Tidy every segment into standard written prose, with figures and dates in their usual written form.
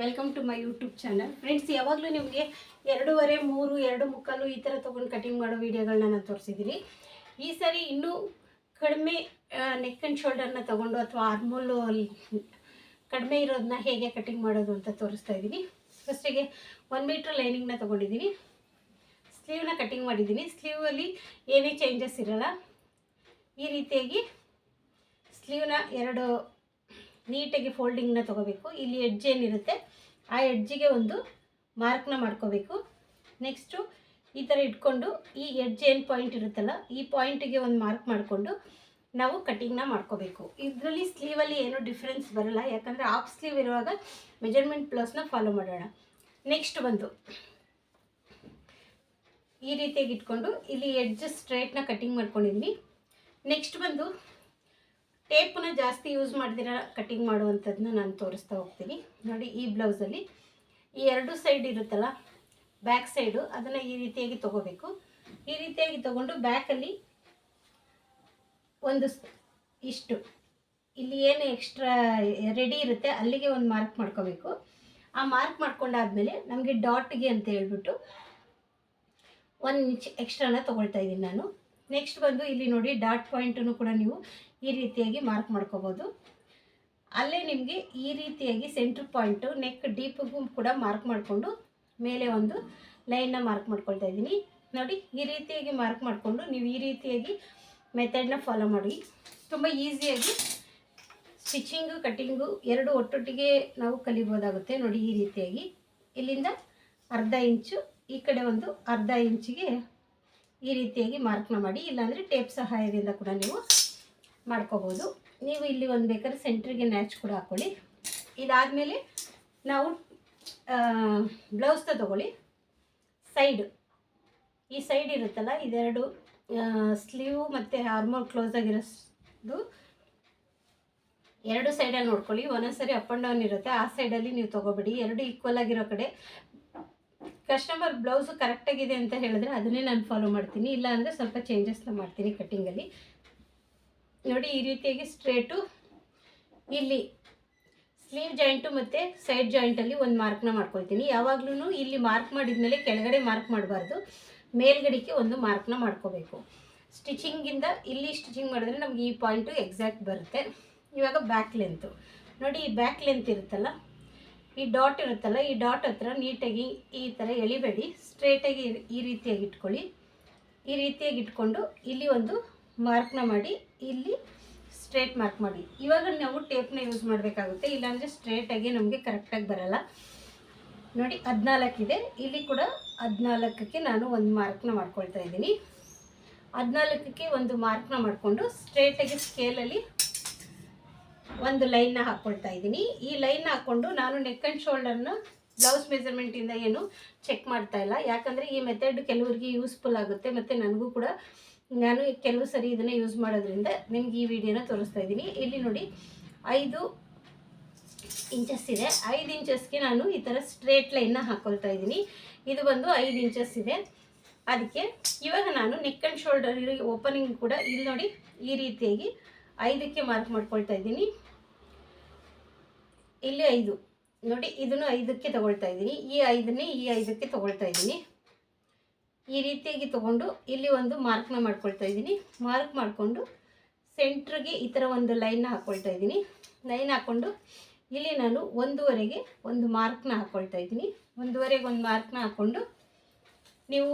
Welcome to my YouTube channel. Friends, ಯಾವಾಗಲೂ ನಿಮಗೆ 2.5, 3, 2.75 ಈ ಥರ ತೊಗೊಂಡು ಕಟಿಂಗ್ ಮಾಡೋ ವೀಡಿಯೋಗಳನ್ನ ನಾನು ತೋರಿಸಿದ್ದೀನಿ. ಈ ಸಾರಿ ಇನ್ನೂ ಕಡಿಮೆ ನೆಕ್ ಆ್ಯಂಡ್ ಶೋಲ್ಡರ್ನ ತೊಗೊಂಡು ಅಥವಾ ಆರ್ಮೋಲು ಕಡಿಮೆ ಇರೋದನ್ನ ಹೇಗೆ ಕಟಿಂಗ್ ಮಾಡೋದು ಅಂತ ತೋರಿಸ್ತಾ ಇದ್ದೀನಿ. ಫಸ್ಟಿಗೆ 1 ಮೀಟ್ರ್ ಲೈನಿಂಗ್ನ ತೊಗೊಂಡಿದ್ದೀನಿ. ಸ್ಲೀವ್ನ ಕಟಿಂಗ್ ಮಾಡಿದ್ದೀನಿ. ಸ್ಲೀವಲ್ಲಿ ಏನೇ ಚೇಂಜಸ್ ಇರೋಲ್ಲ. ಈ ರೀತಿಯಾಗಿ ಸ್ಲೀವ್ನ ಎರಡು ನೀಟಾಗಿ ಫೋಲ್ಡಿಂಗ್ನ ತೊಗೋಬೇಕು. ಇಲ್ಲಿ ಎಡ್ಜ್ ಏನಿರುತ್ತೆ ಆ ಎಡ್ಜಿಗೆ ಒಂದು ಮಾರ್ಕ್ನ ಮಾಡ್ಕೋಬೇಕು. ನೆಕ್ಸ್ಟು ಈ ಥರ ಇಟ್ಕೊಂಡು ಈ ಎಡ್ಜ್ ಏನು ಪಾಯಿಂಟ್ ಇರುತ್ತಲ್ಲ ಈ ಪಾಯಿಂಟಿಗೆ ಒಂದು ಮಾರ್ಕ್ ಮಾಡಿಕೊಂಡು ನಾವು ಕಟಿಂಗ್ನ ಮಾಡ್ಕೋಬೇಕು. ಇದರಲ್ಲಿ ಸ್ಲೀವಲ್ಲಿ ಏನೂ ಡಿಫ್ರೆನ್ಸ್ ಬರೋಲ್ಲ, ಯಾಕಂದರೆ ಹಾಫ್ ಸ್ಲೀವ್ ಇರುವಾಗ ಮೆಜರ್ಮೆಂಟ್ ಪ್ಲಸ್ನ ಫಾಲೋ ಮಾಡೋಣ. ನೆಕ್ಸ್ಟ್ ಬಂದು ಈ ರೀತಿಯಾಗಿ ಇಟ್ಕೊಂಡು ಇಲ್ಲಿ ಎಡ್ಜ್ ಸ್ಟ್ರೈಟ್ನ ಕಟಿಂಗ್ ಮಾಡ್ಕೊಂಡಿದ್ವಿ. ನೆಕ್ಸ್ಟ್ ಬಂದು ಟೇಪನ್ನ ಜಾಸ್ತಿ ಯೂಸ್ ಮಾಡಿದಿರ ಕಟಿಂಗ್ ಮಾಡುವಂಥದ್ದನ್ನ ನಾನು ತೋರಿಸ್ತಾ ಹೋಗ್ತೀನಿ. ನೋಡಿ, ಈ ಬ್ಲೌಸಲ್ಲಿ ಈ ಎರಡು ಸೈಡ್ ಇರುತ್ತಲ್ಲ ಬ್ಯಾಕ್ ಸೈಡು, ಅದನ್ನು ಈ ರೀತಿಯಾಗಿ ತೊಗೋಬೇಕು. ಈ ರೀತಿಯಾಗಿ ತೊಗೊಂಡು ಬ್ಯಾಕಲ್ಲಿ ಒಂದು ಇಷ್ಟು ಇಲ್ಲಿ ಏನು ಎಕ್ಸ್ಟ್ರಾ ರೆಡಿ ಇರುತ್ತೆ ಅಲ್ಲಿಗೆ ಒಂದು ಮಾರ್ಕ್ ಮಾಡ್ಕೋಬೇಕು. ಆ ಮಾರ್ಕ್ ಮಾಡ್ಕೊಂಡಾದಮೇಲೆ ನಮಗೆ ಡಾಟ್ಗೆ ಅಂತ ಹೇಳ್ಬಿಟ್ಟು 1 ಇಂಚ್ ಎಕ್ಸ್ಟ್ರಾನ ತೊಗೊಳ್ತಾ ಇದ್ದೀನಿ ನಾನು. ನೆಕ್ಸ್ಟ್ ಬಂದು ಇಲ್ಲಿ ನೋಡಿ, ಡಾಟ್ ಪಾಯಿಂಟನ್ನು ಕೂಡ ನೀವು ಈ ರೀತಿಯಾಗಿ ಮಾರ್ಕ್ ಮಾಡ್ಕೋಬೋದು. ಅಲ್ಲೇ ನಿಮಗೆ ಈ ರೀತಿಯಾಗಿ ಸೆಂಟ್ರ್ ಪಾಯಿಂಟು ನೆಕ್ ಡೀಪ್ಗೂ ಕೂಡ ಮಾರ್ಕ್ ಮಾಡಿಕೊಂಡು ಮೇಲೆ ಒಂದು ಲೈನ್ನ ಮಾರ್ಕ್ ಮಾಡ್ಕೊಳ್ತಾ ಇದ್ದೀನಿ. ನೋಡಿ, ಈ ರೀತಿಯಾಗಿ ಮಾರ್ಕ್ ಮಾಡಿಕೊಂಡು ನೀವು ಈ ರೀತಿಯಾಗಿ ಮೆಥಡ್ನ ಫಾಲೋ ಮಾಡಿ ತುಂಬ ಈಸಿಯಾಗಿ ಸ್ಟಿಚಿಂಗು ಕಟ್ಟಿಂಗು ಎರಡು ಒಟ್ಟೊಟ್ಟಿಗೆ ನಾವು ಕಲಿಬೋದಾಗುತ್ತೆ. ನೋಡಿ, ಈ ರೀತಿಯಾಗಿ ಇಲ್ಲಿಂದ ಅರ್ಧ ಇಂಚು, ಈ ಕಡೆ ಒಂದು ಅರ್ಧ ಇಂಚಿಗೆ ಈ ರೀತಿಯಾಗಿ ಮಾರ್ಕ್ನ ಮಾಡಿ, ಇಲ್ಲಾಂದರೆ ಟೇಪ್ ಸಹಾಯದಿಂದ ಕೂಡ ನೀವು ಮಾಡ್ಕೋಬೋದು. ನೀವು ಇಲ್ಲಿ ಒಂದು ಬೇಕಾದ್ರೆ ಸೆಂಟ್ರಿಗೆ ನ್ಯಾಚ್ ಕೂಡ ಹಾಕ್ಕೊಳ್ಳಿ. ಇದಾದಮೇಲೆ ನಾವು ಬ್ಲೌಸ್ನ ತೊಗೊಳ್ಳಿ. ಈ ಸೈಡ್ ಇರುತ್ತಲ್ಲ ಇದೆರಡು ಸ್ಲೀವ್ ಮತ್ತು ಆರ್ಮೋಲ್ ಕ್ಲೋಸ್ ಆಗಿರೋದು ಎರಡು ಸೈಡಲ್ಲಿ ನೋಡ್ಕೊಳ್ಳಿ. ಒಂದೊಂದು ಸರಿ ಅಪ್ ಆ್ಯಂಡ್ ಡೌನ್ ಇರುತ್ತೆ, ಆ ಸೈಡಲ್ಲಿ ನೀವು ತೊಗೋಬೇಡಿ. ಎರಡು ಈಕ್ವಲ್ ಆಗಿರೋ ಕಡೆ ಕಸ್ಟಮರ್ ಬ್ಲೌಸು ಕರೆಕ್ಟಾಗಿದೆ ಅಂತ ಹೇಳಿದ್ರೆ ಅದನ್ನೇ ನಾನು ಫಾಲೋ ಮಾಡ್ತೀನಿ, ಇಲ್ಲ ಅಂದರೆ ಸ್ವಲ್ಪ ಚೇಂಜಸ್ನ ಮಾಡ್ತೀನಿ ಕಟ್ಟಿಂಗಲ್ಲಿ. ನೋಡಿ, ಈ ರೀತಿಯಾಗಿ ಸ್ಟ್ರೇಟು ಇಲ್ಲಿ ಸ್ಲೀವ್ ಜಾಯಿಂಟು ಮತ್ತು ಸೈಡ್ ಜಾಯಿಂಟಲ್ಲಿ ಒಂದು ಮಾರ್ಕ್ನ ಮಾಡ್ಕೊಳ್ತೀನಿ. ಯಾವಾಗಲೂ ಇಲ್ಲಿ ಮಾರ್ಕ್ ಮಾಡಿದ್ಮೇಲೆ ಕೆಳಗಡೆ ಮಾರ್ಕ್ ಮಾಡಬಾರ್ದು, ಮೇಲ್ಗಡೆಗೆ ಒಂದು ಮಾರ್ಕ್ನ ಮಾಡ್ಕೋಬೇಕು. ಸ್ಟಿಚಿಂಗಿಂದ ಇಲ್ಲಿ ಸ್ಟಿಚಿಂಗ್ ಮಾಡಿದ್ರೆ ನಮಗೆ ಈ ಪಾಯಿಂಟು ಎಕ್ಸಾಕ್ಟ್ ಬರುತ್ತೆ. ಇವಾಗ ಬ್ಯಾಕ್ ಲೆಂತು ನೋಡಿ, ಈ ಬ್ಯಾಕ್ ಲೆಂತ್ ಇರುತ್ತಲ್ಲ, ಈ ಡಾಟ್ ಇರುತ್ತಲ್ಲ, ಈ ಡಾಟ್ ಹತ್ರ ನೀಟಾಗಿ ಈ ಥರ ಎಳಿಬೇಡಿ, ಸ್ಟ್ರೇಟಾಗಿ ಈ ರೀತಿಯಾಗಿ ಇಟ್ಕೊಳ್ಳಿ. ಈ ರೀತಿಯಾಗಿ ಇಟ್ಕೊಂಡು ಇಲ್ಲಿ ಒಂದು ಮಾರ್ಕ್ನ ಮಾಡಿ, ಇಲ್ಲಿ ಸ್ಟ್ರೇಟ್ ಮಾರ್ಕ್ ಮಾಡಿ. ಇವಾಗ ನಾವು ಟೇಪ್ನ ಯೂಸ್ ಮಾಡಬೇಕಾಗುತ್ತೆ, ಇಲ್ಲಾಂದರೆ ಸ್ಟ್ರೇಟಾಗಿ ನಮಗೆ ಕರೆಕ್ಟಾಗಿ ಬರೋಲ್ಲ. ನೋಡಿ, 14 ಇದೆ, ಇಲ್ಲಿ ಕೂಡ 14ಕ್ಕೆ ನಾನು ಒಂದು ಮಾರ್ಕ್ನ ಮಾಡ್ಕೊಳ್ತಾ ಇದ್ದೀನಿ. 14ಕ್ಕೆ ಒಂದು ಮಾರ್ಕ್ನ ಮಾಡಿಕೊಂಡು ಸ್ಟ್ರೇಟಾಗಿ ಸ್ಕೇಲಲ್ಲಿ ಒಂದು ಲೈನ್ನ ಹಾಕ್ಕೊಳ್ತಾ ಇದ್ದೀನಿ. ಈ ಲೈನ್ ಹಾಕ್ಕೊಂಡು ನಾನು ನೆಕ್ ಆ್ಯಂಡ್ ಶೋಲ್ಡರ್ನ ಬ್ಲೌಸ್ ಮೆಜರ್ಮೆಂಟಿಂದ ಏನು ಚೆಕ್ ಮಾಡ್ತಾ ಇಲ್ಲ, ಯಾಕಂದರೆ ಈ ಮೆಥಡ್ ಕೆಲವರಿಗೆ ಯೂಸ್ಫುಲ್ ಆಗುತ್ತೆ ಮತ್ತು ನನಗೂ ಕೂಡ ನಾನು ಕೆಲವು ಸರಿ ಇದನ್ನು ಯೂಸ್ ಮಾಡೋದ್ರಿಂದ ನಿಮ್ಗೆ ಈ ವಿಡಿಯೋನ ತೋರಿಸ್ತಾ ಇದ್ದೀನಿ. ಇಲ್ಲಿ ನೋಡಿ, 5 ಇಂಚಸ್ ಇದೆ. 5 ಇಂಚಸ್ಗೆ ನಾನು ಈ ಥರ ಸ್ಟ್ರೇಟ್ ಲೈನ್ನ ಹಾಕ್ಕೊಳ್ತಾ ಇದ್ದೀನಿ. ಇದು ಬಂದು 5 ಇಂಚಸ್ ಇದೆ. ಅದಕ್ಕೆ ಇವಾಗ ನಾನು ನೆಕ್ ಆ್ಯಂಡ್ ಶೋಲ್ಡರ್ ಓಪನಿಂಗ್ ಕೂಡ ಇಲ್ಲಿ ನೋಡಿ ಈ ರೀತಿಯಾಗಿ 5ಕ್ಕೆ ಮಾರ್ಕ್ ಮಾಡ್ಕೊಳ್ತಾ ಇದ್ದೀನಿ. ಇಲ್ಲಿ 5 ನೋಡಿ, ಇದನ್ನು 5ಕ್ಕೆ ತೊಗೊಳ್ತಾ ಇದ್ದೀನಿ. ಈ 5ನೇ ಈ 5ಕ್ಕೆ ತೊಗೊಳ್ತಾ ಇದ್ದೀನಿ. ಈ ರೀತಿಯಾಗಿ ತೊಗೊಂಡು ಇಲ್ಲಿ ಒಂದು ಮಾರ್ಕ್ನ ಮಾಡ್ಕೊಳ್ತಾ ಇದ್ದೀನಿ. ಮಾರ್ಕ್ ಮಾಡಿಕೊಂಡು ಸೆಂಟ್ರಿಗೆ ಈ ಥರ ಒಂದು ಲೈನ್ನ ಹಾಕ್ಕೊಳ್ತಾ ಇದ್ದೀನಿ. ಲೈನ್ ಹಾಕ್ಕೊಂಡು ಇಲ್ಲಿ ನಾನು 1ವರೆಗೆ ಒಂದು ಮಾರ್ಕ್ನ ಹಾಕ್ಕೊಳ್ತಾ ಇದ್ದೀನಿ. 1ವರೆಗೆ ಒಂದು ಮಾರ್ಕ್ನ ಹಾಕ್ಕೊಂಡು ನೀವು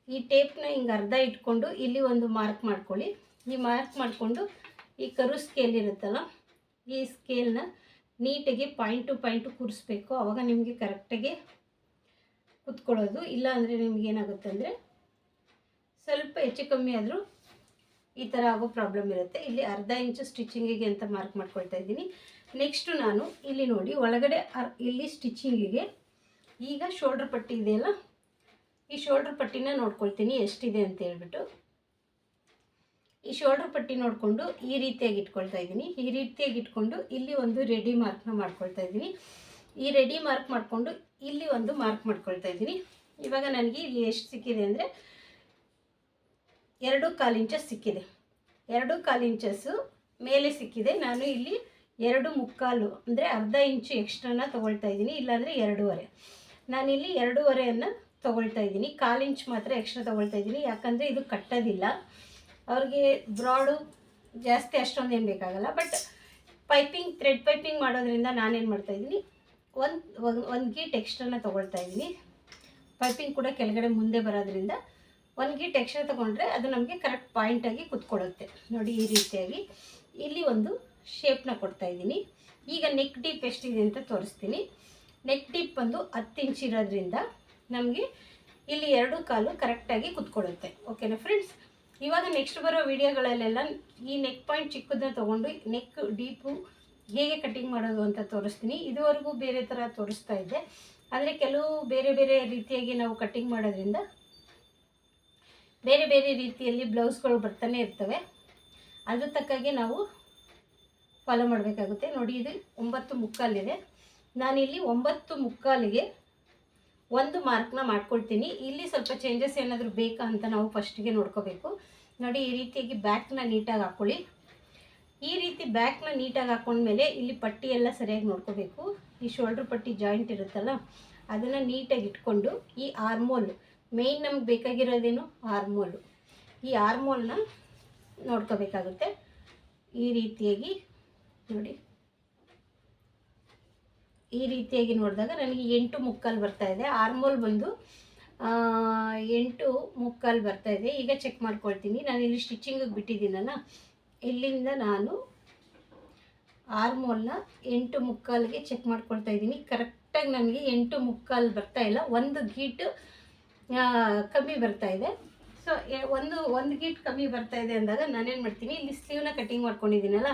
ಈ ಟೇಪ್ನ ಹಿಂಗೆ ಅರ್ಧ ಇಟ್ಕೊಂಡು ಇಲ್ಲಿ ಒಂದು ಮಾರ್ಕ್ ಮಾಡ್ಕೊಳ್ಳಿ. ಈ ಮಾರ್ಕ್ ಮಾಡಿಕೊಂಡು ಈ ಕರು ಸ್ಕೇಲ್ ಇರುತ್ತಲ್ಲ, ಈ ಸ್ಕೇಲ್ನ ನೀಟಾಗಿ ಪಾಯಿಂಟ್ ಟು ಪಾಯಿಂಟು ಕೂರಿಸ್ಬೇಕು. ಆವಾಗ ನಿಮಗೆ ಕರೆಕ್ಟಾಗಿ ಕುತ್ಕೊಳ್ಳೋದು. ಇಲ್ಲ ಅಂದರೆ ನಿಮಗೇನಾಗುತ್ತೆ ಅಂದರೆ ಸ್ವಲ್ಪ ಹೆಚ್ಚು ಕಮ್ಮಿ ಆದರೂ ಈ ಥರ ಆಗೋ ಪ್ರಾಬ್ಲಮ್ ಇರುತ್ತೆ. ಇಲ್ಲಿ ಅರ್ಧ ಇಂಚು ಸ್ಟಿಚಿಂಗಿಗೆ ಅಂತ ಮಾರ್ಕ್ ಮಾಡ್ಕೊಳ್ತಾ ಇದ್ದೀನಿ. ನೆಕ್ಸ್ಟು ನಾನು ಇಲ್ಲಿ ನೋಡಿ ಒಳಗಡೆ ಇಲ್ಲಿ ಸ್ಟಿಚಿಂಗಿಗೆ ಈಗ ಶೋಲ್ಡ್ರ್ ಪಟ್ಟಿ ಇದೆಯಲ್ಲ, ಈ ಶೋಲ್ಡ್ರ್ ಪಟ್ಟಿನ ನೋಡ್ಕೊಳ್ತೀನಿ ಎಷ್ಟಿದೆ ಅಂತ ಹೇಳ್ಬಿಟ್ಟು. ಈ ಶೋಲ್ಡ್ರ್ ಪಟ್ಟಿ ನೋಡಿಕೊಂಡು ಈ ರೀತಿಯಾಗಿ ಇಟ್ಕೊಳ್ತಾ ಇದ್ದೀನಿ. ಈ ರೀತಿಯಾಗಿ ಇಟ್ಕೊಂಡು ಇಲ್ಲಿ ಒಂದು ರೆಡಿ ಮಾರ್ಕ್ನ ಮಾಡ್ಕೊಳ್ತಾ ಇದ್ದೀನಿ. ಈ ರೆಡಿ ಮಾರ್ಕ್ ಮಾಡಿಕೊಂಡು ಇಲ್ಲಿ ಒಂದು ಮಾರ್ಕ್ ಮಾಡ್ಕೊಳ್ತಾ ಇದ್ದೀನಿ. ಇವಾಗ ನನಗೆ ಇಲ್ಲಿ ಎಷ್ಟು ಸಿಕ್ಕಿದೆ ಅಂದರೆ 2.25 ಇಂಚಸ್ ಸಿಕ್ಕಿದೆ. 2.25 ಇಂಚಸ್ಸು ಮೇಲೆ ಸಿಕ್ಕಿದೆ. ನಾನು ಇಲ್ಲಿ 2.25 ಅಂದರೆ ಅರ್ಧ ಇಂಚು ಎಕ್ಸ್ಟ್ರಾನ ತೊಗೊಳ್ತಾ ಇದ್ದೀನಿ, ಇಲ್ಲಾಂದರೆ 2.5. ನಾನಿಲ್ಲಿ 2.5 ತೊಗೊಳ್ತಾ ಇದ್ದೀನಿ. 1/4 ಇಂಚ್ ಮಾತ್ರ ಎಕ್ಸ್ಟ್ರಾ ತೊಗೊಳ್ತಾ ಇದ್ದೀನಿ, ಯಾಕಂದರೆ ಇದು ಕಟ್ಟೋದಿಲ್ಲ. ಅವ್ರಿಗೆ ಬ್ರಾಡು ಜಾಸ್ತಿ ಅಷ್ಟೊಂದು ಏನು ಬೇಕಾಗಲ್ಲ. ಬಟ್ ಪೈಪಿಂಗ್, ಥ್ರೆಡ್ ಪೈಪಿಂಗ್ ಮಾಡೋದ್ರಿಂದ ನಾನೇನು ಮಾಡ್ತಾಯಿದ್ದೀನಿ, ಒಂದು ಗೀಟ್ ಎಕ್ಸ್ಟ್ರಾನ ತೊಗೊಳ್ತಾ ಇದ್ದೀನಿ. ಪೈಪಿಂಗ್ ಕೂಡ ಕೆಳಗಡೆ ಮುಂದೆ ಬರೋದ್ರಿಂದ 1 ಗೀಟ್ ಎಕ್ಸ್ಟ್ರಾ ತೊಗೊಂಡ್ರೆ ಅದು ನಮಗೆ ಕರೆಕ್ಟ್ ಪಾಯಿಂಟಾಗಿ ಕುತ್ಕೊಳ್ಳುತ್ತೆ. ನೋಡಿ ಈ ರೀತಿಯಾಗಿ ಇಲ್ಲಿ ಒಂದು ಶೇಪ್ನ ಕೊಡ್ತಾಯಿದ್ದೀನಿ. ಈಗ ನೆಕ್ ಡೀಪ್ ಎಷ್ಟಿದೆ ಅಂತ ತೋರಿಸ್ತೀನಿ. ನೆಕ್ ಡೀಪ್ ಬಂದು 10 ಇಂಚ್ ಇರೋದ್ರಿಂದ ನಮಗೆ ಇಲ್ಲಿ 2.25 ಕರೆಕ್ಟಾಗಿ ಕುತ್ಕೊಳ್ಳುತ್ತೆ. ಓಕೆನಾ ಫ್ರೆಂಡ್ಸ್? ಇವಾಗ ನೆಕ್ಸ್ಟ್ ಬರೋ ವೀಡಿಯೋಗಳಲ್ಲೆಲ್ಲ ಈ ನೆಕ್ ಪಾಯಿಂಟ್ ಚಿಕ್ಕದನ್ನ ತೊಗೊಂಡು ನೆಕ್ ಡೀಪು ಹೇಗೆ ಕಟ್ಟಿಂಗ್ ಮಾಡೋದು ಅಂತ ತೋರಿಸ್ತೀನಿ. ಇದುವರೆಗೂ ಬೇರೆ ಥರ ತೋರಿಸ್ತಾ ಇದ್ದೆ, ಆದರೆ ಕೆಲವು ಬೇರೆ ಬೇರೆ ರೀತಿಯಾಗಿ ನಾವು ಕಟ್ಟಿಂಗ್ ಮಾಡೋದ್ರಿಂದ ಬೇರೆ ಬೇರೆ ರೀತಿಯಲ್ಲಿ ಬ್ಲೌಸ್ಗಳು ಬರ್ತಾನೆ ಇರ್ತವೆ. ಅದ್ರ ತಕ್ಕಾಗೆ ನಾವು ಫಾಲೋ ಮಾಡಬೇಕಾಗುತ್ತೆ. ನೋಡಿ ಇದು 9.25 ಇದೆ. ನಾನಿಲ್ಲಿ 9.25ಗೆ ಒಂದು ಮಾರ್ಕ್ನ ಮಾಡ್ಕೊಳ್ತೀನಿ. ಇಲ್ಲಿ ಸ್ವಲ್ಪ ಚೇಂಜಸ್ ಏನಾದರೂ ಬೇಕಾ ಅಂತ ನಾವು ಫಸ್ಟಿಗೆ ನೋಡ್ಕೋಬೇಕು. ನೋಡಿ ಈ ರೀತಿಯಾಗಿ ಬ್ಯಾಕ್ನ ನೀಟಾಗಿ ಹಾಕ್ಕೊಳ್ಳಿ. ಈ ರೀತಿ ಬ್ಯಾಕ್ನ ನೀಟಾಗಿ ಹಾಕ್ಕೊಂಡ್ಮೇಲೆ ಇಲ್ಲಿ ಪಟ್ಟಿ ಎಲ್ಲ ಸರಿಯಾಗಿ ನೋಡ್ಕೋಬೇಕು. ಈ ಶೋಲ್ಡ್ರ್ ಪಟ್ಟಿ ಜಾಯಿಂಟ್ ಇರುತ್ತಲ್ಲ ಅದನ್ನು ನೀಟಾಗಿ ಇಟ್ಕೊಂಡು ಈ ಆರ್ಮೋಲ್ ಮೇಯ್ನ್ ನಮ್ಗೆ ಬೇಕಾಗಿರೋದೇನು ಆರ್ಮೋಲು. ಈ ಆರ್ಮೋಲ್ನ ನೋಡ್ಕೋಬೇಕಾಗುತ್ತೆ. ಈ ರೀತಿಯಾಗಿ ನೋಡಿ, ಈ ರೀತಿಯಾಗಿ ನೋಡಿದಾಗ ನನಗೆ 8.25 ಬರ್ತಾಯಿದೆ. ಆರ್ಮೋಲ್ ಬಂದು 8.25 ಬರ್ತಾಯಿದೆ. ಈಗ ಚೆಕ್ ಮಾಡ್ಕೊಳ್ತೀನಿ. ನಾನು ಇಲ್ಲಿ ಸ್ಟಿಚಿಂಗಿಗೆ ಬಿಟ್ಟಿದ್ದೀನಲ್ಲ, ಇಲ್ಲಿಂದ ನಾನು ಆರ್ಮೋಲ್ನ 8.25ಗೆ ಚೆಕ್ ಮಾಡ್ಕೊಳ್ತಾ ಇದ್ದೀನಿ. ಕರೆಕ್ಟಾಗಿ ನನಗೆ 8.25 ಬರ್ತಾಯಿಲ್ಲ, 1 ಗೀಟು ಕಮ್ಮಿ ಬರ್ತಾಯಿದೆ. ಸೊ ಒಂದು ಗೀಟ್ ಕಮ್ಮಿ ಬರ್ತಾಯಿದೆ ಅಂದಾಗ ನಾನೇನು ಮಾಡ್ತೀನಿ, ಇಲ್ಲಿ ಸ್ಲೀವ್ನ ಕಟ್ಟಿಂಗ್ ಮಾಡ್ಕೊಂಡಿದ್ದೀನಲ್ಲ,